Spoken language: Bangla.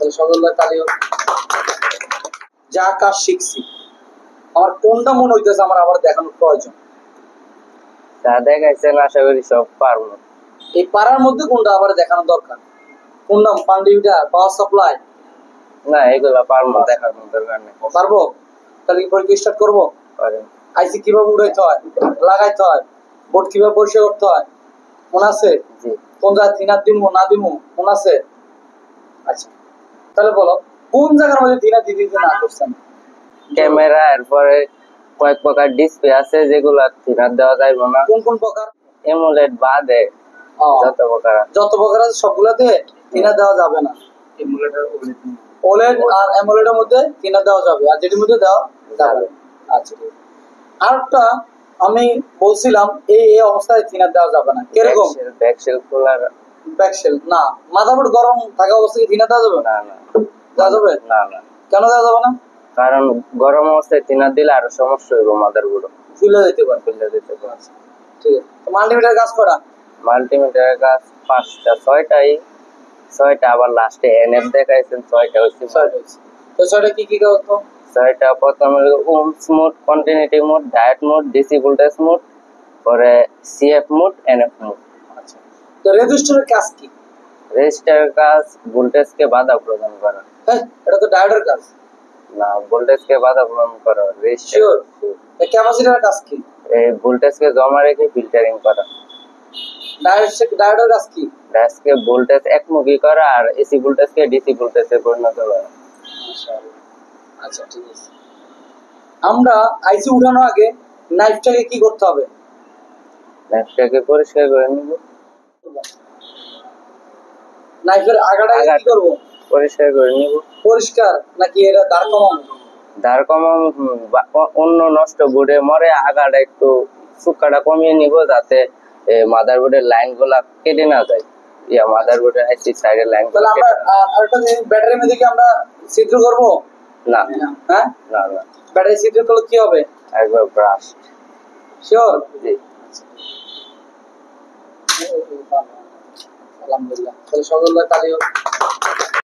তাহলে সকলে তালি হোক। যা কাজ শিখছি আমার কোনটা মনে হইতেছে আমার আবার দেখানোর প্রয়োজন? যা দেখাইছেন আশা করি সব পারবো। এই পাড়ার মধ্যে কোনটা আবার দেখানো দরকার? কোনটা কন্ডিউটার, পাওয়ার সাপ্লাই? না এগুলা পারবো, দেখানোর দরকার নেই। পারবো? তাহলে কি পরীক্ষা স্টার্ট করবো? পারেন। আইসি কিভাবে উড়াইতে হয়, লাগাইতে হয়, বোর্ড কিভাবে পরিষ্কার করতে হয় মনে আছে? জি। কোন জায়গায় থিনার দিমু না দিমু মনে আছে? আচ্ছা তাহলে বলো কোন জায়গার মধ্যে থিনার দিতে না করছেন? ক্যামেরা, এরপরে কয়েক প্রকার ডিসপ্লে আছে যেগুলা থিনার দেওয়া যাইব না। কোন কোন প্রকার? এমুলেট বাদে যত প্রকার আছে সবগুলাতে থিনার দেওয়া যাবে না। ওলেড আর অ্যামোলেডের মধ্যে থিনার দেওয়া যাবে, আর যেটির মধ্যে দেওয়া যাবে। আচ্ছা আরেকটা আমি বলছিলাম এই অবস্থায় থিনার দেওয়া যাবে না। কিরকম? ব্যাকশেল খোলা, ব্যাকশেল না, মাদারবোর্ড গরম থাকা অবস্থায় থিনার দেওয়া যাবে না? না দেওয়া যাবে না না। কেন দেওয়া যাবে না? কারণ গরম অবস্থায় থিনার দিলে আরো সমস্যা হইব, মাদারবোর্ড ফুলে যেতে পারে। ঠিক আছে। মাল্টিমিটার কাজ করা? মাল্টিমিটারের কাজ 5টা 6টা, আবার লাস্টে এনএফ দেখাইছেন 6টা হচ্ছে। তো 6টা কি কি করতো? 6টা প্রথমে ohms mode, continuity mode, diet mode, DC voltage mode, পরে সিএফ মোড, এনএফ মোড। আচ্ছা তো রেজিস্টারের কাজ কি? রেজিস্টারের কাজ ভোল্টেজকে বাধা প্রদান করা। হ্যাঁ এটা তো ডায়োডের কাজ না, ভোল্টেজকে বাধা প্রদান করা রেজিস্টার। শিওর? ক্যাপাসিটরের কাজ কি? এই ভোল্টেজকে জমা রেখে ফিল্টারিং করা। ডায়োডের কাজ কি? ডায়োডকে ভোল্টেজ একমুখী করা আর এসি ভোল্টেজকে ডিসি ভোল্টেজে পরিণত করা। মাশাআল্লাহ। আচ্ছা ঠিক আছে। আমরা আইসি উঠানোর আগে নাইফটাকে কি করতে হবে? নাইফটাকে পরিষ্কার করে নিব। নাইফের আগাটাকে কি করব? পরিষ্কার করে নিব। পরিষ্কার নাকি এটা দাঁড় কমানো? দাঁড় কমানো, অন্য নষ্ট বোর্ডে মরে আগাটা একটু সুক্কাটা কমিয়ে নিব যাতে মাদারবোর্ডের লাইনগুলা কেটে না যায়। মাদারবোর্ডের আইসি সাইডের লাইন। তাহলে আমরা আরেকটা ব্যাটারির মধ্যে কি আমরা ছিদ্র করব? না। হ্যাঁ না না। ব্যাটারি ছিদ্র করলে কি হবে? একবার ব্রাশ। শিওর? জি। আলহামদুলিল্লাহ। তাহলে সকলে তালি হোক।